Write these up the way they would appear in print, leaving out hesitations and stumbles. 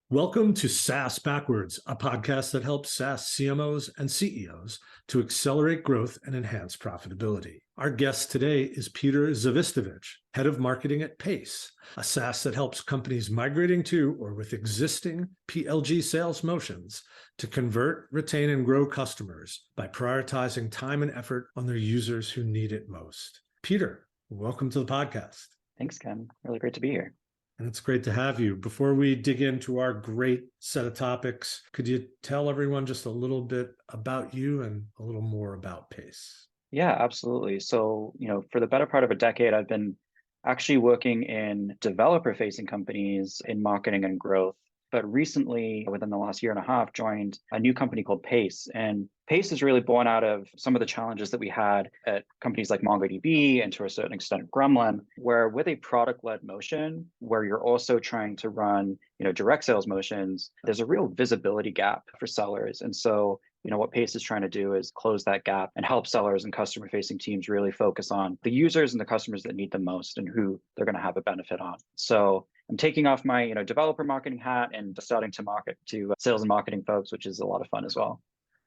Welcome to SaaS Backwards, a podcast that helps SaaS CMOs and CEOs to accelerate growth and enhance profitability. Our guest today is Peter Zawistowicz, head of marketing at Pace, a SaaS that helps companies migrating to or with existing PLG sales motions to convert, retain, and grow customers by prioritizing time and effort on their users who need it most. Peter, welcome to the podcast. Thanks, Ken. Really great to be here. And it's great to have you. Before we dig into our great set of topics, could you tell everyone just a little bit about you and a little more about Pace? Yeah, absolutely. So, for the better part of a decade, I've been actually working in developer-facing companies in marketing and growth. But recently, within the last year and a half, joined a new company called Pace. And Pace is really born out of some of the challenges that we had at companies like MongoDB and to a certain extent Gremlin, where with a product-led motion, where you're also trying to run, direct sales motions, there's a real visibility gap for sellers. And so, what Pace is trying to do is close that gap and help sellers and customer-facing teams really focus on the users and the customers that need the most and who they're going to have a benefit on. So I'm taking off my, developer marketing hat and starting to market to sales and marketing folks, which is a lot of fun as well.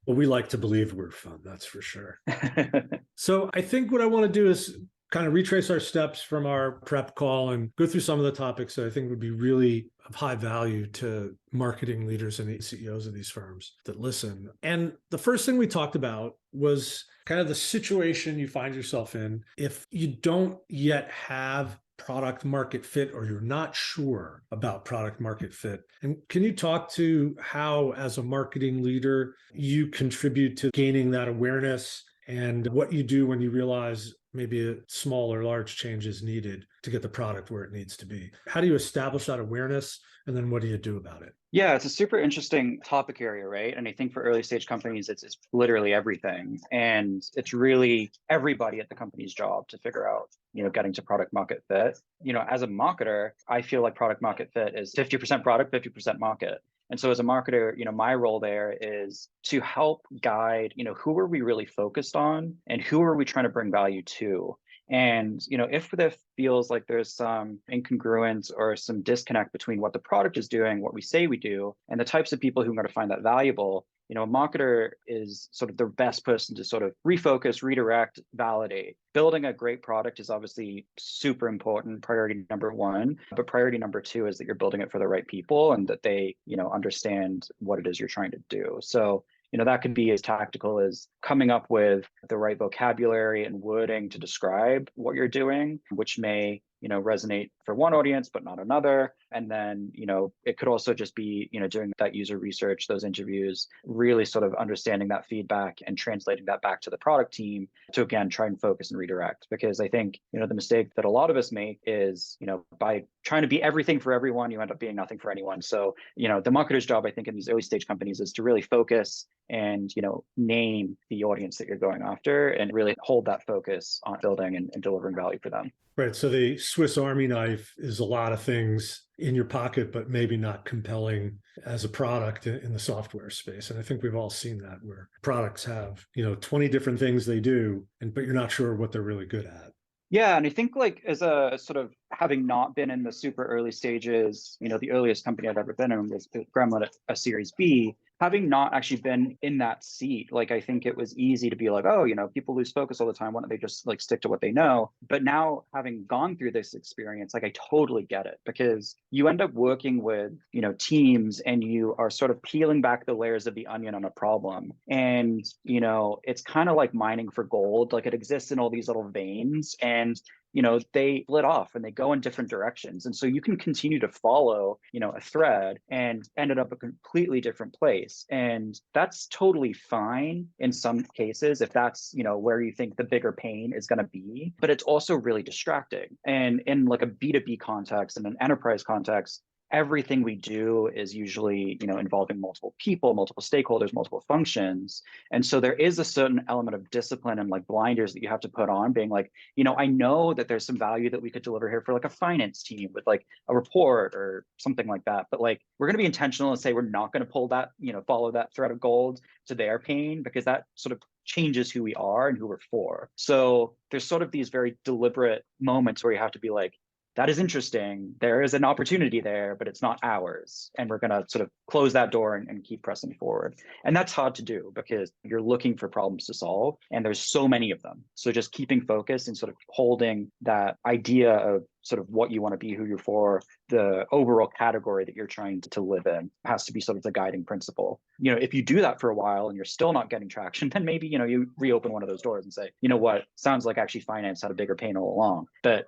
Well, we like to believe we're fun, that's for sure. So I think what I want to do is kind of retrace our steps from our prep call and go through some of the topics that I think would be really of high value to marketing leaders and the CEOs of these firms that listen. And the first thing we talked about was kind of the situation you find yourself in if you don't yet have product market fit or you're not sure about product market fit. And can you talk to how, as a marketing leader, you contribute to gaining that awareness and what you do when you realize maybe a small or large change is needed to get the product where it needs to be? How do you establish that awareness? And then what do you do about it? Yeah, it's a super interesting topic area, right? And I think for early stage companies, it's literally everything. And it's really everybody at the company's job to figure out, getting to product market fit. As a marketer, I feel like product market fit is 50% product, 50% market. And so as a marketer, my role there is to help guide, who are we really focused on and who are we trying to bring value to? And, if there feels like there's some incongruence or some disconnect between what the product is doing, what we say we do, and the types of people who are going to find that valuable, a marketer is sort of the best person to sort of refocus, redirect, validate. Building a great product is obviously super important, priority number one, but priority number two is that you're building it for the right people and that they, understand what it is you're trying to do. So, that could be as tactical as coming up with the right vocabulary and wording to describe what you're doing, which may, resonate for one audience, but not another. And then, it could also just be, doing that user research, those interviews, really sort of understanding that feedback and translating that back to the product team to, again, try and focus and redirect. Because I think, the mistake that a lot of us make is, by trying to be everything for everyone, you end up being nothing for anyone. So, the marketer's job, I think, in these early stage companies is to really focus and, name the audience that you're going after and really hold that focus on building and delivering value for them. Right. So the Swiss Army knife is a lot of things in your pocket, but maybe not compelling as a product in the software space. And I think we've all seen that where products have, 20 different things they do, but you're not sure what they're really good at. Yeah, and I think like as a sort of having not been in the super early stages, the earliest company I've ever been in was Gremlin at a Series B. Having not actually been in that seat, like I think it was easy to be like, oh, people lose focus all the time. Why don't they just like stick to what they know? But now having gone through this experience, like I totally get it because you end up working with, teams and you are sort of peeling back the layers of the onion on a problem. And, it's kind of like mining for gold, like it exists in all these little veins and they split off and they go in different directions. And so you can continue to follow, a thread and end up a completely different place. And that's totally fine in some cases, if that's, where you think the bigger pain is going to be, but it's also really distracting. And in like a B2B context and an enterprise context, everything we do is usually, involving multiple people, multiple stakeholders, multiple functions. And so there is a certain element of discipline and like blinders that you have to put on being like, I know that there's some value that we could deliver here for like a finance team with like a report or something like that. But like, we're going to be intentional and say, we're not going to pull that, follow that thread of gold to their pain because that sort of changes who we are and who we're for. So there's sort of these very deliberate moments where you have to be like, that is interesting. There is an opportunity there, but it's not ours. And we're going to sort of close that door and keep pressing forward. And that's hard to do because you're looking for problems to solve and there's so many of them. So just keeping focus and sort of holding that idea of sort of what you want to be, who you're for, the overall category that you're trying to live in has to be sort of the guiding principle. If you do that for a while and you're still not getting traction, then maybe, you reopen one of those doors and say, you know what, sounds like actually finance had a bigger pain all along. But,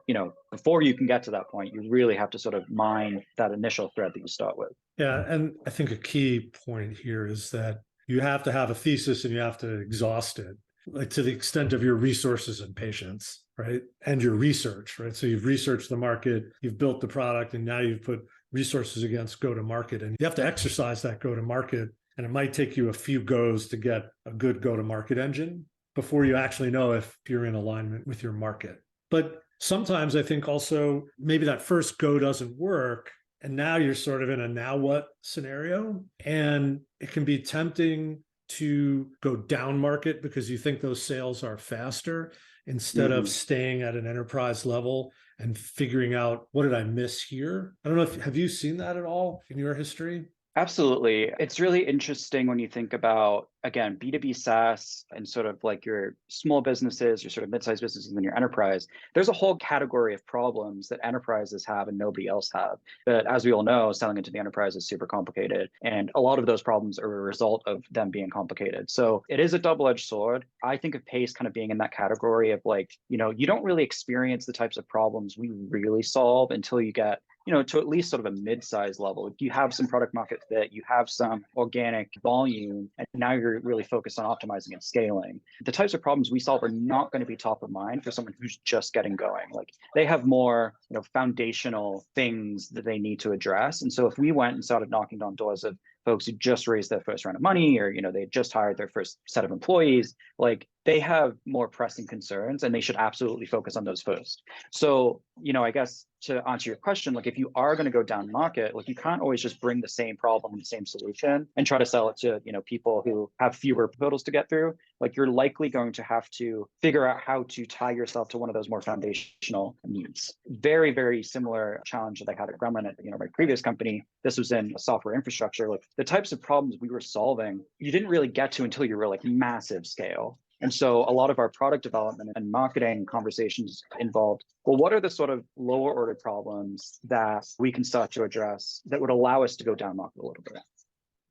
before you can get to that point, you really have to sort of mine that initial thread that you start with. Yeah. And I think a key point here is that you have to have a thesis and you have to exhaust it, like to the extent of your resources and patience, right? And your research, right? So you've researched the market, you've built the product, and now you've put resources against go to market. And you have to exercise that go to market. And it might take you a few goes to get a good go to market engine before you actually know if you're in alignment with your market. But sometimes I think also maybe that first go doesn't work. And now you're sort of in a now what scenario. And it can be tempting to go down market because you think those sales are faster instead of staying at an enterprise level and figuring out, what did I miss here? I don't know have you seen that at all in your history? Absolutely. It's really interesting when you think about, again, B2B SaaS and sort of like your small businesses, your sort of mid-sized businesses, and your enterprise. There's a whole category of problems that enterprises have and nobody else have. But as we all know, selling into the enterprise is super complicated. And a lot of those problems are a result of them being complicated. So it is a double-edged sword. I think of Pace kind of being in that category of like, you don't really experience the types of problems we really solve until you get to at least sort of a mid-size level. If you have some product market fit, you have some organic volume, and now you're really focused on optimizing and scaling. The types of problems we solve are not going to be top of mind for someone who's just getting going. Like they have more, foundational things that they need to address. And so if we went and started knocking down doors of folks who just raised their first round of money, or they just hired their first set of employees, like they have more pressing concerns and they should absolutely focus on those first. So, I guess to answer your question, like if you are going to go down market, like you can't always just bring the same problem and the same solution and try to sell it to, people who have fewer hurdles to get through. Like you're likely going to have to figure out how to tie yourself to one of those more foundational needs. Very, very similar challenge that I had at Gremlin at, my previous company. This was in software infrastructure. Like the types of problems we were solving, you didn't really get to until you were like massive scale. And so a lot of our product development and marketing conversations involved, well, what are the sort of lower order problems that we can start to address that would allow us to go down market a little bit?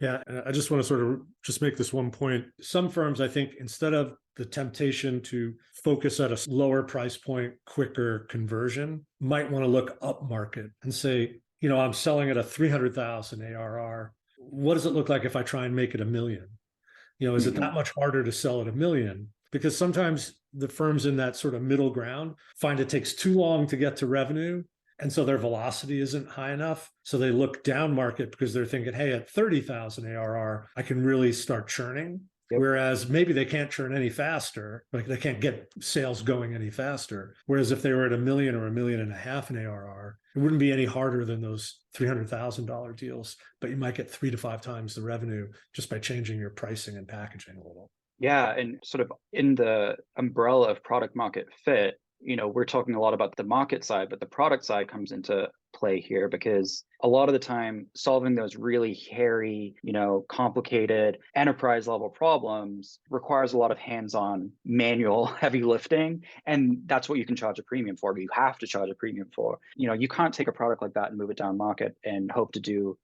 Yeah, and I just want to sort of just make this one point. Some firms, I think, instead of the temptation to focus at a lower price point, quicker conversion, might want to look up market and say, I'm selling at a 300,000 ARR. What does it look like if I try and make it $1 million? Is it that much harder to sell at $1 million? Because sometimes the firms in that sort of middle ground find it takes too long to get to revenue. And so their velocity isn't high enough. So they look down market because they're thinking, hey, at 30,000 ARR, I can really start churning. Yep. Whereas maybe they can't churn any faster, like they can't get sales going any faster. Whereas if they were at $1 million or $1.5 million in ARR, it wouldn't be any harder than those $300,000 deals, but you might get 3 to 5 times the revenue just by changing your pricing and packaging a little. Yeah, and sort of in the umbrella of product market fit, we're talking a lot about the market side, but the product side comes into play here because a lot of the time solving those really hairy, complicated enterprise level problems requires a lot of hands-on manual heavy lifting. And that's what you can charge a premium for. You have to charge a premium for. You can't take a product like that and move it down market and hope to do,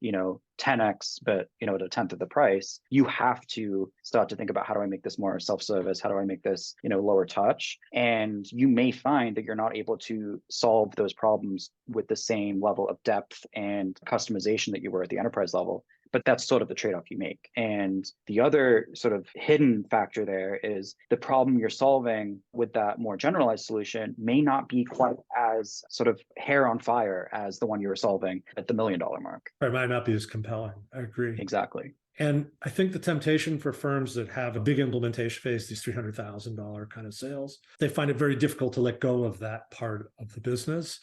10x, but at a tenth of the price. You have to start to think about, how do I make this more self-service? How do I make this, lower touch? And you may find that you're not able to solve those problems with the same level of depth and customization that you were at the enterprise level. But that's sort of the trade-off you make. And the other sort of hidden factor there is the problem you're solving with that more generalized solution may not be quite as sort of hair on fire as the one you were solving at the $1 million mark. It might not be as compelling. I agree. Exactly. And I think the temptation for firms that have a big implementation phase, these $300,000 kind of sales, they find it very difficult to let go of that part of the business.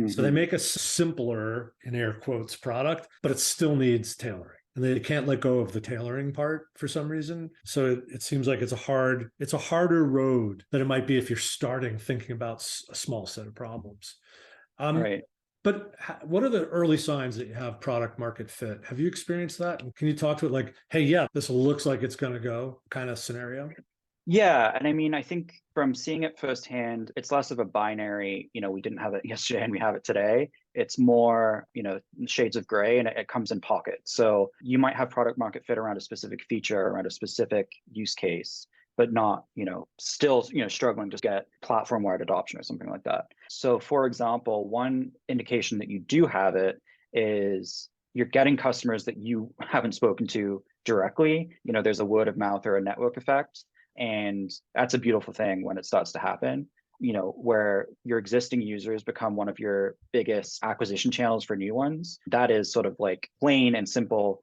So they make a simpler, in air quotes, product, but it still needs tailoring. And they can't let go of the tailoring part for some reason. So it seems like it's a harder road than it might be if you're starting thinking about a small set of problems. Right. But what are the early signs that you have product market fit? Have you experienced that? And can you talk to it like, hey, yeah, this looks like it's going to go kind of scenario? Yeah, and I mean, I think from seeing it firsthand, it's less of a binary, we didn't have it yesterday and we have it today. It's more, shades of gray, and it comes in pockets. So you might have product market fit around a specific feature, around a specific use case, but not, still, struggling to get platform-wide adoption or something like that. So for example, one indication that you do have it is you're getting customers that you haven't spoken to directly. There's a word of mouth or a network effect. And that's a beautiful thing when it starts to happen, where your existing users become one of your biggest acquisition channels for new ones. That is sort of like plain and simple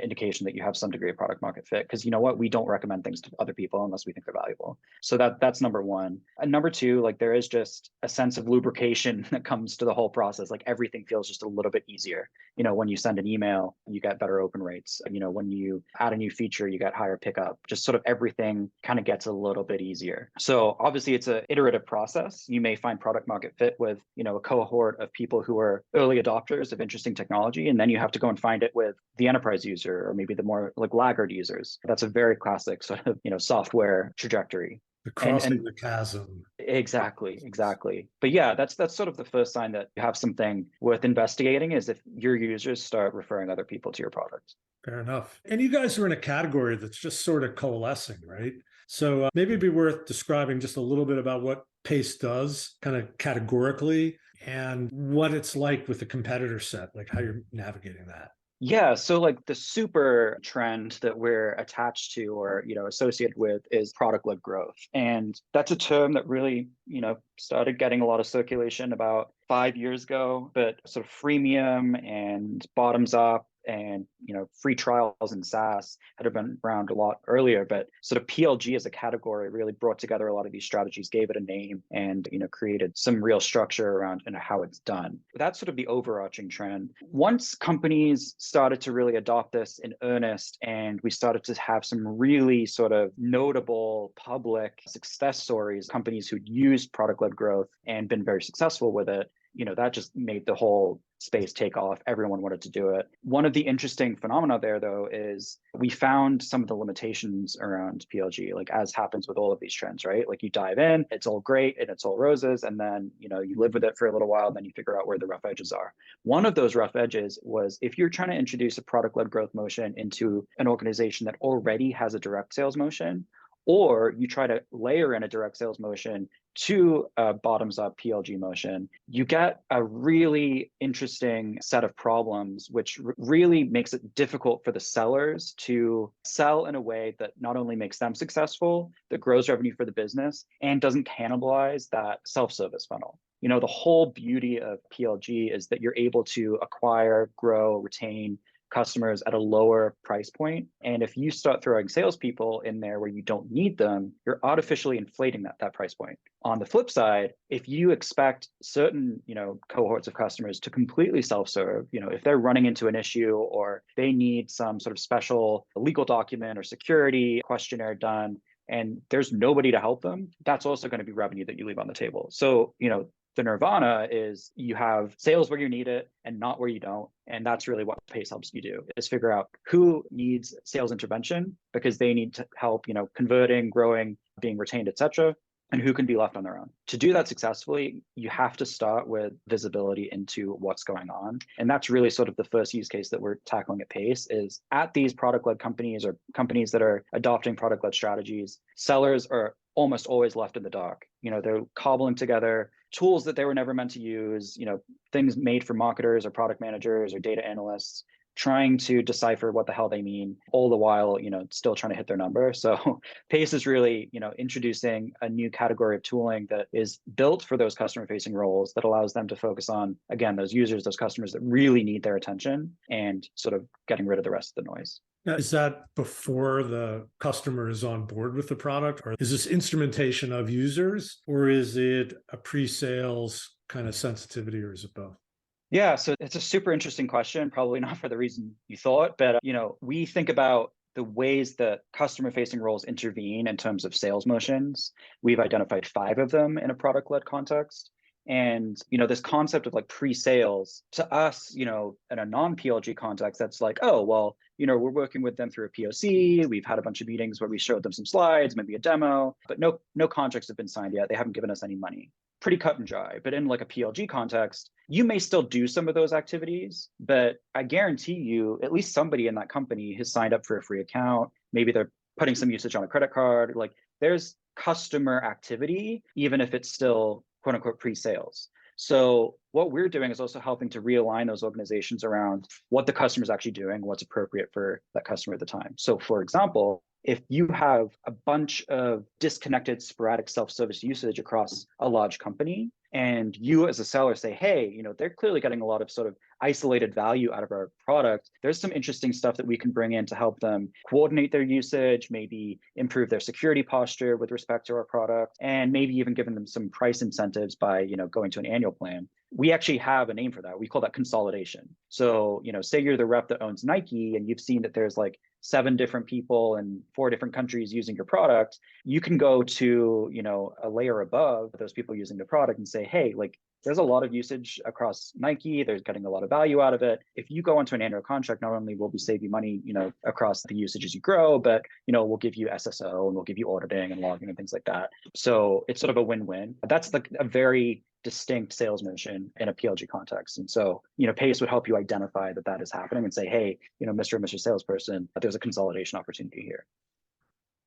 indication that you have some degree of product market fit, because you know what, we don't recommend things to other people unless we think they're valuable. So that's number one. And number two, like there is just a sense of lubrication that comes to the whole process. Like everything feels just a little bit easier. When you send an email, you get better open rates. When you add a new feature, you get higher pickup. Just sort of everything kind of gets a little bit easier. So obviously it's an iterative process. You may find product market fit with a cohort of people who are early adopters of interesting technology, and then you have to go and find it with the enterprise user, or maybe the more like laggard users. That's a very classic sort of software trajectory. The crossing the chasm. Exactly. But yeah, that's sort of the first sign that you have something worth investigating, is if your users start referring other people to your product. Fair enough. And you guys are in a category that's just sort of coalescing, right? So maybe it'd be worth describing just a little bit about what Pace does kind of categorically, and what it's like with the competitor set, like how you're navigating that. Yeah, so like the super trend that we're attached to or associated with is product-led growth. And that's a term that really, started getting a lot of circulation about 5 years ago, but sort of freemium and bottoms up and free trials in SaaS had been around a lot earlier, but sort of PLG as a category really brought together a lot of these strategies, gave it a name, and created some real structure around how it's done. That's sort of the overarching trend. Once companies started to really adopt this in earnest, and we started to have some really sort of notable public success stories, companies who'd used product-led growth and been very successful with it, that just made the whole space take off. Everyone wanted to do it. One of the interesting phenomena there, though, is we found some of the limitations around PLG, like as happens with all of these trends, right? Like you dive in, it's all great and it's all roses, and then you live with it for a little while, and then you figure out where the rough edges are. One of those rough edges was if you're trying to introduce a product-led growth motion into an organization that already has a direct sales motion, or you try to layer in a direct sales motion to a bottoms-up PLG motion, you get a really interesting set of problems, which really makes it difficult for the sellers to sell in a way that not only makes them successful, that grows revenue for the business, and doesn't cannibalize that self-service funnel. The whole beauty of PLG is that you're able to acquire, grow, retain customers at a lower price point. And if you start throwing salespeople in there where you don't need them, you're artificially inflating that price point. On the flip side, if you expect certain, cohorts of customers to completely self-serve, if they're running into an issue or they need some sort of special legal document or security questionnaire done, and there's nobody to help them, that's also going to be revenue that you leave on the table. So, the Nirvana is you have sales where you need it and not where you don't. And that's really what Pace helps you do, is figure out who needs sales intervention because they need to help, converting, growing, being retained, et cetera, and who can be left on their own. To do that successfully, you have to start with visibility into what's going on. And that's really sort of the first use case that we're tackling at Pace, is at these product-led companies or companies that are adopting product-led strategies, sellers are almost always left in the dark. They're cobbling together tools that they were never meant to use, things made for marketers or product managers or data analysts, trying to decipher what the hell they mean, all the while, still trying to hit their number. So Pace is really, introducing a new category of tooling that is built for those customer-facing roles that allows them to focus on, again, those users, those customers that really need their attention, and sort of getting rid of the rest of the noise. Now, is that before the customer is on board with the product, or is this instrumentation of users, or is it a pre-sales kind of sensitivity, or is it both? Yeah, so it's a super interesting question, probably not for the reason you thought, but we think about the ways that customer-facing roles intervene in terms of sales motions. We've identified 5 of them in a product-led context. And, this concept of like pre-sales to us, in a non-PLG context, that's like, oh, well, we're working with them through a POC. We've had a bunch of meetings where we showed them some slides, maybe a demo, but no contracts have been signed yet. They haven't given us any money. Pretty cut and dry. But in like a PLG context, you may still do some of those activities, but I guarantee you, at least somebody in that company has signed up for a free account. Maybe they're putting some usage on a credit card. Like there's customer activity, even if it's still quote unquote pre-sales. So what we're doing is also helping to realign those organizations around what the customer is actually doing, what's appropriate for that customer at the time. So for example, if you have a bunch of disconnected sporadic self-service usage across a large company, and you as a seller say, hey, they're clearly getting a lot of sort of isolated value out of our product. There's some interesting stuff that we can bring in to help them coordinate their usage, maybe improve their security posture with respect to our product, and maybe even giving them some price incentives by, going to an annual plan. We actually have a name for that. We call that consolidation. So, say you're the rep that owns Nike and you've seen that there's like 7 different people in 4 different countries using your product, you can go to, a layer above those people using the product and say, hey, like there's a lot of usage across Nike. They're getting a lot of value out of it. If you go into an annual contract, not only will we save you money, across the usage as you grow, but, we'll give you SSO and we'll give you auditing and logging and things like that. So it's sort of a win-win. That's like a very distinct sales motion in a PLG context. And so, Pace would help you identify that is happening and say, hey, Mr. and Mr. Salesperson, there's a consolidation opportunity here.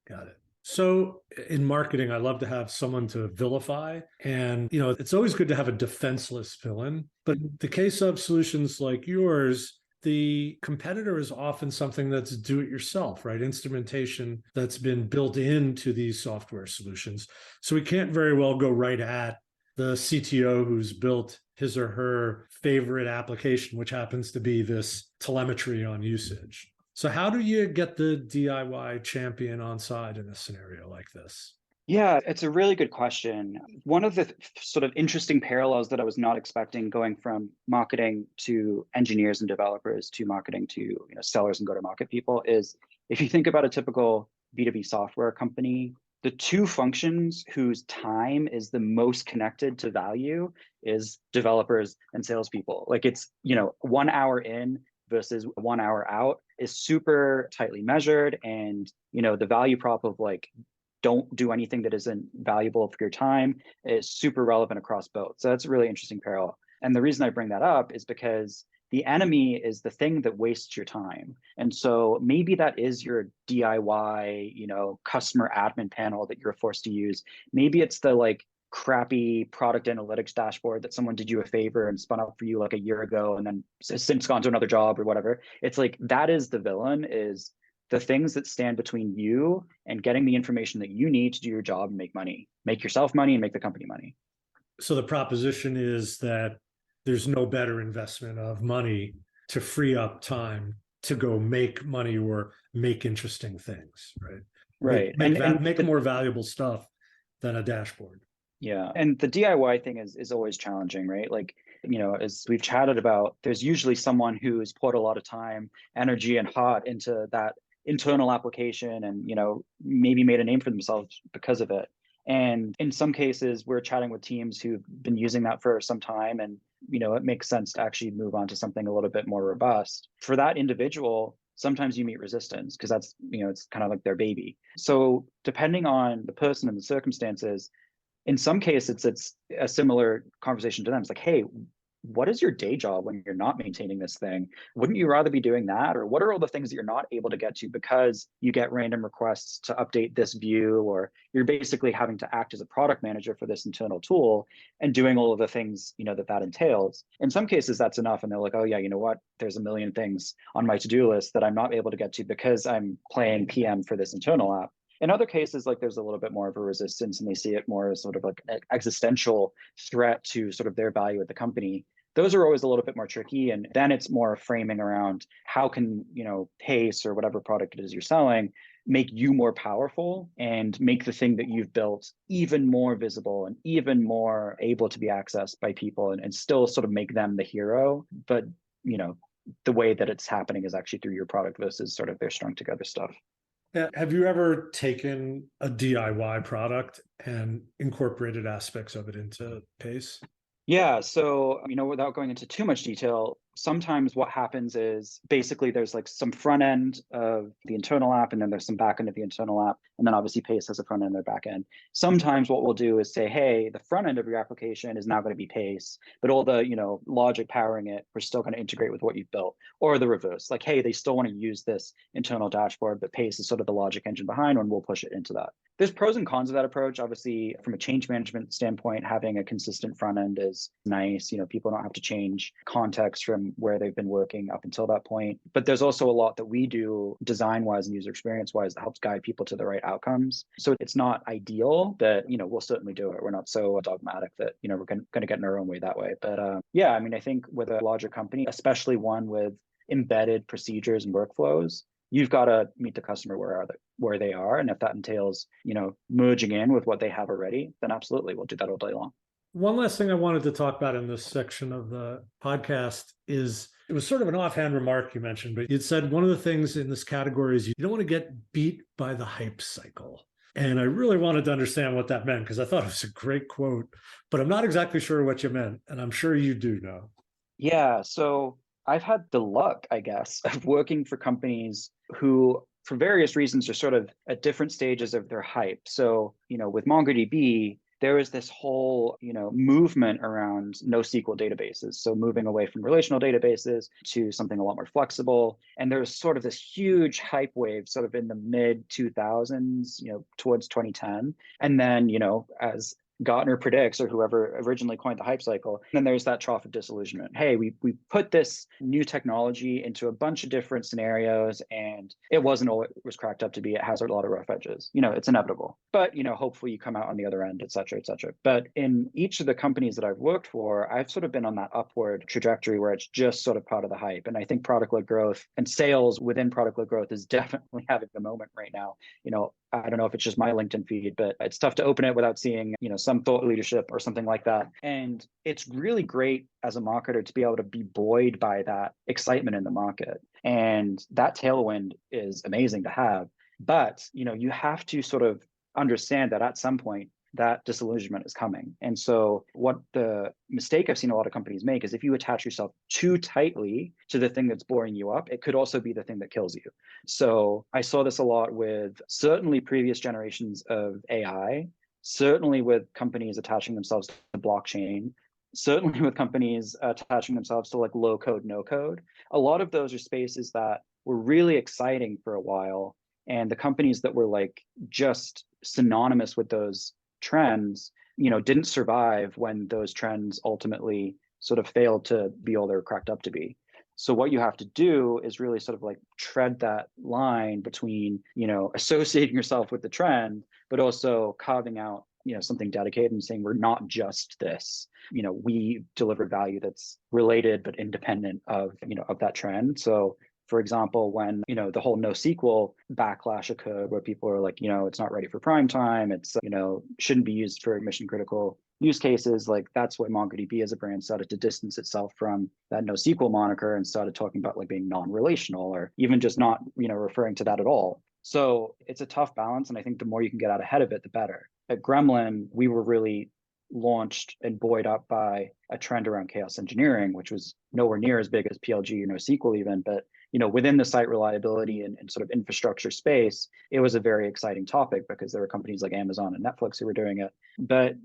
Got it. So in marketing, I love to have someone to vilify. And, it's always good to have a defenseless villain. But in the case of solutions like yours, the competitor is often something that's do-it-yourself, right? Instrumentation that's been built into these software solutions. So we can't very well go right at the CTO who's built his or her favorite application, which happens to be this telemetry on usage. So how do you get the DIY champion on side in a scenario like this? Yeah, it's a really good question. One of the sort of interesting parallels that I was not expecting going from marketing to engineers and developers to marketing to sellers and go-to-market people is if you think about a typical B2B software company, the 2 functions whose time is the most connected to value is developers and salespeople. Like it's, 1 hour in versus 1 hour out is super tightly measured. And, the value prop of like, don't do anything that isn't valuable for your time is super relevant across both. So that's a really interesting parallel. And the reason I bring that up is because the enemy is the thing that wastes your time. And so maybe that is your DIY, customer admin panel that you're forced to use. Maybe it's the like crappy product analytics dashboard that someone did you a favor and spun up for you like a year ago and then since gone to another job or whatever. It's like that is the villain, is the things that stand between you and getting the information that you need to do your job and make money, make yourself money and make the company money. So the proposition is that there's no better investment of money to free up time to go make money or make interesting things, right? Right. Make more valuable stuff than a dashboard. Yeah. And the DIY thing is always challenging, right? Like, as we've chatted about, there's usually someone who's poured a lot of time, energy, and heart into that internal application and, maybe made a name for themselves because of it. And in some cases, we're chatting with teams who've been using that for some time and, it makes sense to actually move on to something a little bit more robust. For that individual, sometimes you meet resistance because that's, it's kind of like their baby. So depending on the person and the circumstances, in some cases, it's a similar conversation to them. It's like, hey, what is your day job when you're not maintaining this thing? Wouldn't you rather be doing that? Or what are all the things that you're not able to get to because you get random requests to update this view, or you're basically having to act as a product manager for this internal tool and doing all of the things, that entails. In some cases, that's enough. And they're like, oh yeah, you know what? There's a million things on my to-do list that I'm not able to get to because I'm playing PM for this internal app. In other cases, like there's a little bit more of a resistance and they see it more as sort of like an existential threat to sort of their value at the company. Those are always a little bit more tricky. And then it's more framing around how can, Pace or whatever product it is you're selling make you more powerful and make the thing that you've built even more visible and even more able to be accessed by people and still sort of make them the hero. But, the way that it's happening is actually through your product versus sort of their strung together stuff. Have you ever taken a DIY product and incorporated aspects of it into Pace? Yeah. So, without going into too much detail, sometimes what happens is basically there's like some front end of the internal app, and then there's some back end of the internal app. And then obviously Pace has a front end or back end. Sometimes what we'll do is say, hey, the front end of your application is now going to be Pace, but all the, logic powering it, we're still going to integrate with what you've built. Or the reverse, like, hey, they still want to use this internal dashboard, but Pace is sort of the logic engine behind, and we'll push it into that. There's pros and cons of that approach. Obviously, from a change management standpoint, having a consistent front end is nice. People don't have to change context from where they've been working up until that point. But there's also a lot that we do design wise and user experience wise that helps guide people to the right outcomes. So it's not ideal, but we'll certainly do it. We're not so dogmatic that we're going to get in our own way that way. But yeah, I think with a larger company, especially one with embedded procedures and workflows, you've got to meet the customer where they are. And if that entails, merging in with what they have already, then absolutely, we'll do that all day long. One last thing I wanted to talk about in this section of the podcast is, it was sort of an offhand remark you mentioned, but you'd said one of the things in this category is you don't want to get beat by the hype cycle. And I really wanted to understand what that meant, because I thought it was a great quote, but I'm not exactly sure what you meant. And I'm sure you do know. Yeah. So I've had the luck, I guess, of working for companies who, for various reasons, are sort of at different stages of their hype. So, with MongoDB, there was this whole, movement around NoSQL databases. So moving away from relational databases to something a lot more flexible. And there was sort of this huge hype wave sort of in the mid 2000s, towards 2010. And then, as Gartner predicts, or whoever originally coined the hype cycle, and then there's that trough of disillusionment. Hey, we put this new technology into a bunch of different scenarios, and it wasn't all it was cracked up to be. It has a lot of rough edges. It's inevitable. But hopefully you come out on the other end, et cetera, et cetera. But in each of the companies that I've worked for, I've sort of been on that upward trajectory where it's just sort of part of the hype. And I think product-led growth and sales within product-led growth is definitely having a moment right now. I don't know if it's just my LinkedIn feed, but it's tough to open it without seeing, some thought leadership or something like that. And it's really great as a marketer to be able to be buoyed by that excitement in the market. And that tailwind is amazing to have. But, you have to sort of understand that at some point, that disillusionment is coming. And so what the mistake I've seen a lot of companies make is, if you attach yourself too tightly to the thing that's boring you up, it could also be the thing that kills you. So I saw this a lot with certainly previous generations of AI, certainly with companies attaching themselves to blockchain, certainly with companies attaching themselves to like low code, no code. A lot of those are spaces that were really exciting for a while. And the companies that were like just synonymous with those trends, didn't survive when those trends ultimately sort of failed to be all they're cracked up to be. So what you have to do is really sort of like tread that line between, associating yourself with the trend, but also carving out, something dedicated and saying, we're not just this, we deliver value that's related but independent of, of that trend. So for example, when, the whole NoSQL backlash occurred, where people are like, it's not ready for prime time, it's, shouldn't be used for mission critical use cases, like that's what MongoDB as a brand started to distance itself from that NoSQL moniker and started talking about like being non-relational, or even just not, referring to that at all. So it's a tough balance. And I think the more you can get out ahead of it, the better. At Gremlin, we were really launched and buoyed up by a trend around chaos engineering, which was nowhere near as big as PLG or NoSQL even, but within the site reliability and sort of infrastructure space, it was a very exciting topic because there were companies like Amazon and Netflix who were doing it. But,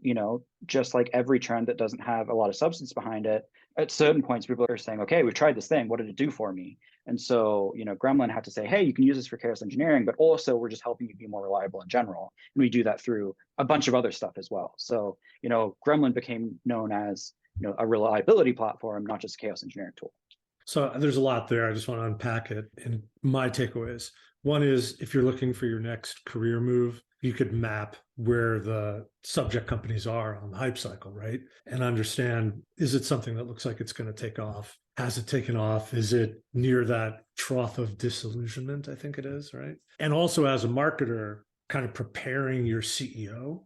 just like every trend that doesn't have a lot of substance behind it, at certain points, people are saying, okay, we've tried this thing. What did it do for me? And so, Gremlin had to say, hey, you can use this for chaos engineering, but also we're just helping you be more reliable in general. And we do that through a bunch of other stuff as well. So, Gremlin became known as, a reliability platform, not just a chaos engineering tool. So there's a lot there. I just want to unpack it. And my takeaways. One is, if you're looking for your next career move, you could map where the subject companies are on the hype cycle, right? And understand, is it something that looks like it's going to take off? Has it taken off? Is it near that trough of disillusionment? I think it is, right? And also as a marketer, kind of preparing your CEO,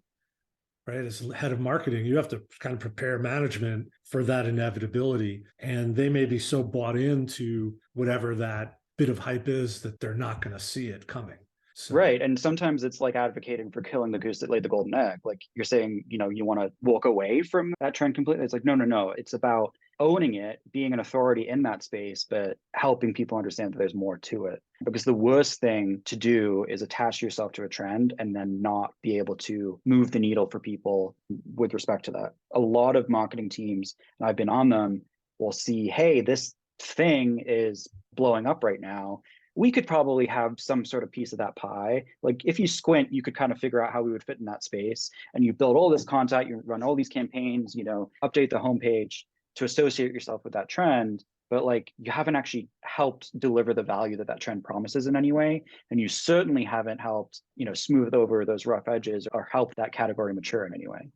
right? As head of marketing, you have to kind of prepare management for that inevitability. And they may be so bought into whatever that bit of hype is that they're not going to see it coming. So Right. And sometimes it's like advocating for killing the goose that laid the golden egg. Like you're saying, you want to walk away from that trend completely. It's like, no, no, no. It's about owning it, being an authority in that space, but helping people understand that there's more to it. Because the worst thing to do is attach yourself to a trend and then not be able to move the needle for people with respect to that. A lot of marketing teams, and I've been on them, will see, hey, this thing is blowing up right now. We could probably have some sort of piece of that pie. Like if you squint, you could kind of figure out how we would fit in that space. And you build all this content, you run all these campaigns, update the homepage to associate yourself with that trend. But like you haven't actually helped deliver the value that that trend promises in any way. And you certainly haven't helped, smooth over those rough edges or help that category mature in any way.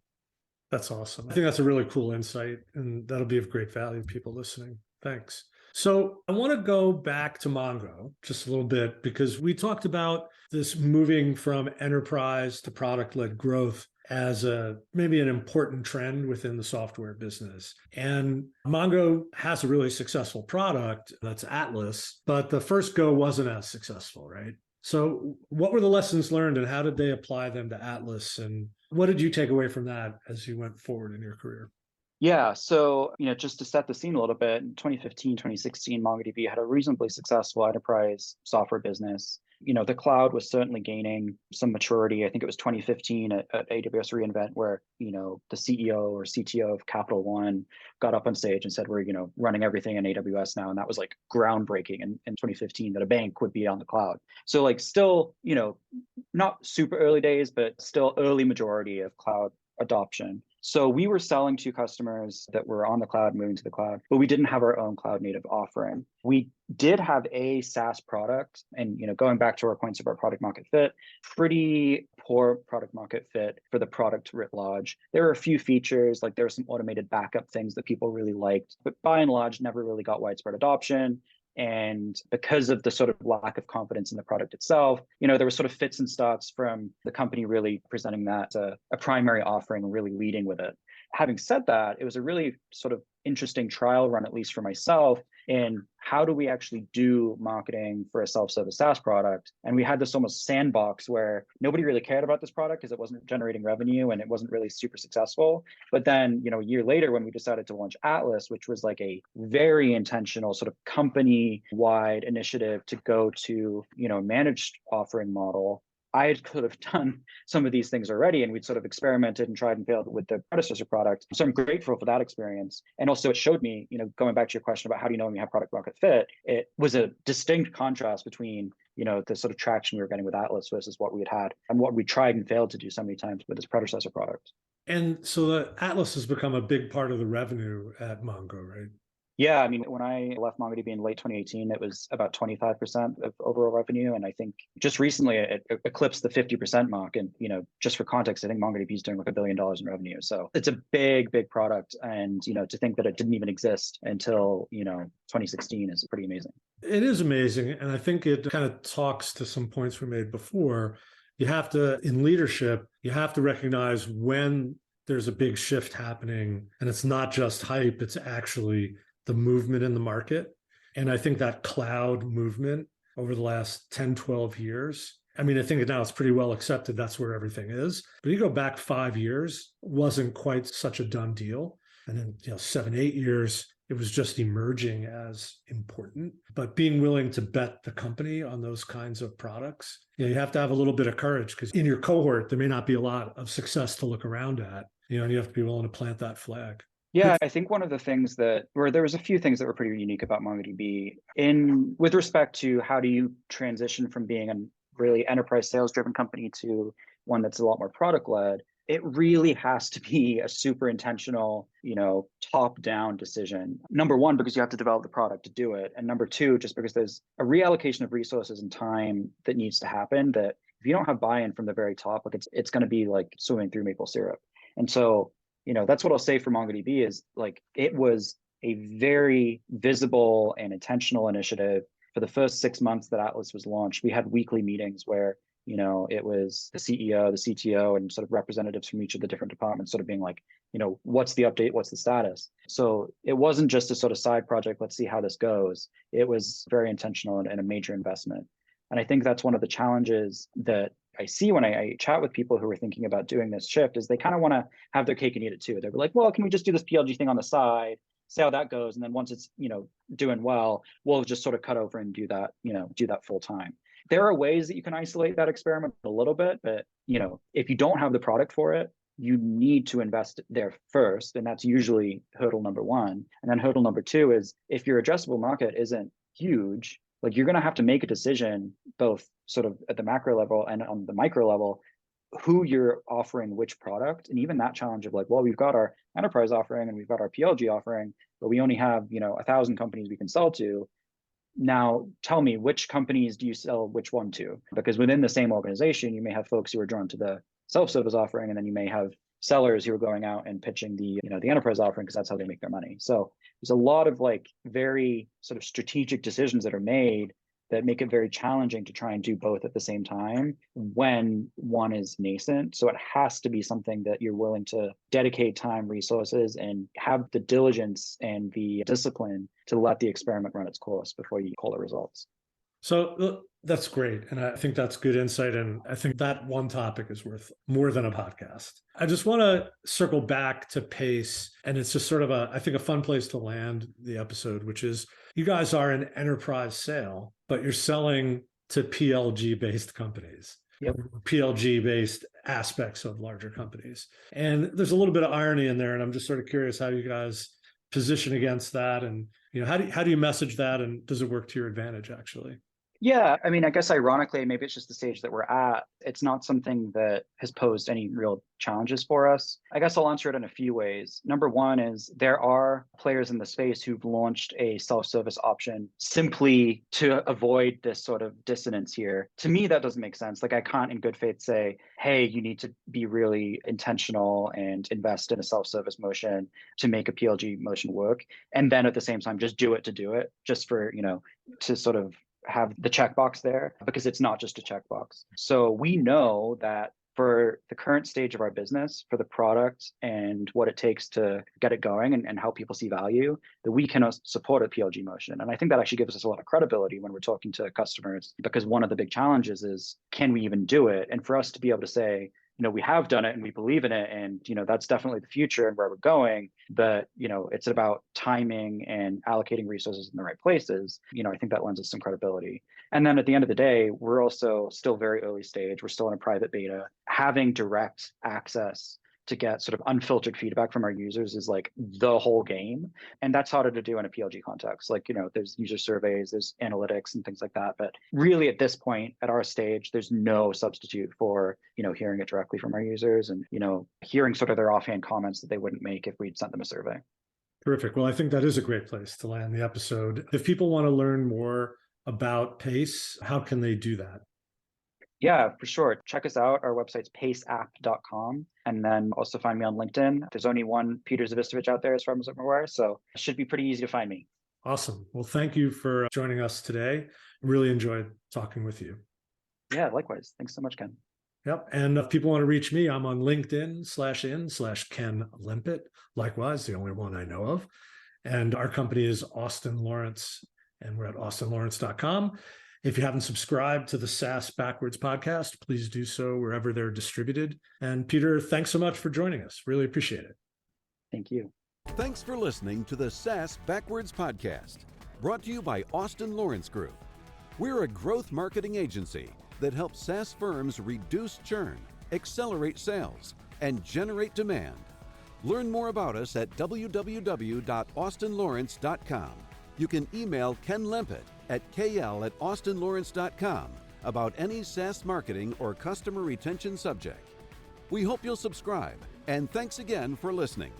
that's awesome. I think that's a really cool insight, and that'll be of great value to people listening. Thanks. So I want to go back to Mongo just a little bit because we talked about this moving from enterprise to product-led growth as maybe an important trend within the software business. And Mongo has a really successful product that's Atlas, but the first go wasn't as successful, right? So what were the lessons learned and how did they apply them to Atlas? And what did you take away from that as you went forward in your career? Yeah, so just to set the scene a little bit, in 2015, 2016, MongoDB had a reasonably successful enterprise software business. The cloud was certainly gaining some maturity. I think it was 2015 at AWS reInvent where, the CEO or CTO of Capital One got up on stage and said, we're, running everything in AWS now. And that was like groundbreaking in 2015 that a bank would be on the cloud. So like still, not super early days, but still early majority of cloud adoption. So we were selling to customers that were on the cloud, moving to the cloud, but we didn't have our own cloud native offering. We did have a SaaS product, and going back to our points of our product market fit, pretty poor product market fit for the product writ large. There were a few features, like there were some automated backup things that people really liked, but by and large, never really got widespread adoption. And because of the sort of lack of confidence in the product itself, there were sort of fits and starts from the company really presenting that a primary offering and really leading with it. Having said that, it was a really sort of interesting trial run, at least for myself, in how do we actually do marketing for a self-service SaaS product? And we had this almost sandbox where nobody really cared about this product because it wasn't generating revenue and it wasn't really super successful. But then, a year later, when we decided to launch Atlas, which was like a very intentional sort of company-wide initiative to go to, managed offering model, I could have done some of these things already, and we'd sort of experimented and tried and failed with the predecessor product. So I'm grateful for that experience. And also it showed me, going back to your question about how do you know when you have product market fit, it was a distinct contrast between, the sort of traction we were getting with Atlas versus what we had and what we tried and failed to do so many times with its predecessor product. And so the Atlas has become a big part of the revenue at Mongo, right? Yeah, I mean, when I left MongoDB in late 2018, it was about 25% of overall revenue. And I think just recently it eclipsed the 50% mark. And, just for context, I think MongoDB is doing like $1 billion in revenue. So it's a big, big product. And, to think that it didn't even exist until, 2016 is pretty amazing. It is amazing. And I think it kind of talks to some points we made before. You have to, in leadership, you have to recognize when there's a big shift happening and it's not just hype, it's actually the movement in the market. And I think that cloud movement over the last 10, 12 years, I mean, I think now it's pretty well accepted that's where everything is. But you go back 5 years, wasn't quite such a done deal. And then, 7, 8 years, it was just emerging as important. But being willing to bet the company on those kinds of products, you have to have a little bit of courage because in your cohort, there may not be a lot of success to look around at, and you have to be willing to plant that flag. Yeah, I think one of the things there was a few things that were pretty unique about MongoDB with respect to how do you transition from being a really enterprise sales driven company to one that's a lot more product led. It really has to be a super intentional, top down decision. Number one, because you have to develop the product to do it. And number two, just because there's a reallocation of resources and time that needs to happen that if you don't have buy-in from the very top, like it's going to be like swimming through maple syrup. And so that's what I'll say for MongoDB is like, it was a very visible and intentional initiative. For the first 6 months that Atlas was launched, we had weekly meetings where, it was the CEO, the CTO, and sort of representatives from each of the different departments sort of being like, what's the update? What's the status? So it wasn't just a sort of side project. Let's see how this goes. It was very intentional and a major investment. And I think that's one of the challenges that I see when I chat with people who are thinking about doing this shift is they kind of want to have their cake and eat it too. They're like, well, can we just do this PLG thing on the side, see how that goes, and then once it's doing well, we'll just sort of cut over and do that full time. There are ways that you can isolate that experiment a little bit, but if you don't have the product for it, you need to invest there first, and that's usually hurdle number one. And then hurdle number two is if your addressable market isn't huge, like you're going to have to make a decision both sort of at the macro level and on the micro level, who you're offering which product. And even that challenge of like, well, we've got our enterprise offering and we've got our PLG offering, but we only have 1,000 companies we can sell to. Now tell me, which companies do you sell which one to? Because within the same organization, you may have folks who are drawn to the self-service offering, and then you may have sellers who are going out and pitching the enterprise offering because that's how they make their money. So there's a lot of like very sort of strategic decisions that are made that make it very challenging to try and do both at the same time when one is nascent. So it has to be something that you're willing to dedicate time, resources, and have the diligence and the discipline to let the experiment run its course before you call the results. So that's great. And I think that's good insight. And I think that one topic is worth more than a podcast. I just want to circle back to pace. And it's just sort of I think a fun place to land the episode, which is you guys are an enterprise sale, but you're selling to PLG-based companies. Yep. PLG-based aspects of larger companies. And there's a little bit of irony in there. And I'm just sort of curious how you guys position against that. And how do you message that? And does it work to your advantage, actually? Yeah, I mean, I guess ironically, maybe it's just the stage that we're at. It's not something that has posed any real challenges for us. I guess I'll answer it in a few ways. Number one is there are players in the space who've launched a self-service option simply to avoid this sort of dissonance here. To me, that doesn't make sense. Like I can't in good faith say, hey, you need to be really intentional and invest in a self-service motion to make a PLG motion work. And then at the same time, just do it to do it, just for, to sort of have the checkbox there, because it's not just a checkbox. So we know that for the current stage of our business, for the product and what it takes to get it going and how people see value, that we can support a PLG motion. And I think that actually gives us a lot of credibility when we're talking to customers, because one of the big challenges is, can we even do it? And for us to be able to say, we have done it and we believe in it, and that's definitely the future and where we're going, but it's about timing and allocating resources in the right places. I think that lends us some credibility. And then at the end of the day, we're also still very early stage. We're still in a private beta. Having direct access to get sort of unfiltered feedback from our users is like the whole game. And that's harder to do in a PLG context. Like, there's user surveys, there's analytics and things like that. But really at this point, at our stage, there's no substitute for, hearing it directly from our users and, hearing sort of their offhand comments that they wouldn't make if we'd sent them a survey. Terrific. Well, I think that is a great place to land the episode. If people want to learn more about Pace, how can they do that? Yeah, for sure. Check us out. Our website's paceapp.com. And then also find me on LinkedIn. There's only one Peter Zawistowicz out there as far as I'm aware. So it should be pretty easy to find me. Awesome. Well, thank you for joining us today. Really enjoyed talking with you. Yeah, likewise. Thanks so much, Ken. Yep. And if people want to reach me, I'm on LinkedIn/in/Ken Limpet. Likewise, the only one I know of. And our company is Austin Lawrence, and we're at austinlawrence.com. If you haven't subscribed to the SaaS Backwards podcast, please do so wherever they're distributed. And Peter, thanks so much for joining us. Really appreciate it. Thank you. Thanks for listening to the SaaS Backwards podcast, brought to you by Austin Lawrence Group. We're a growth marketing agency that helps SaaS firms reduce churn, accelerate sales, and generate demand. Learn more about us at www.austinlawrence.com. You can email Ken Limpet at kl@austinlawrence.com about any SaaS marketing or customer retention subject. We hope you'll subscribe, and thanks again for listening.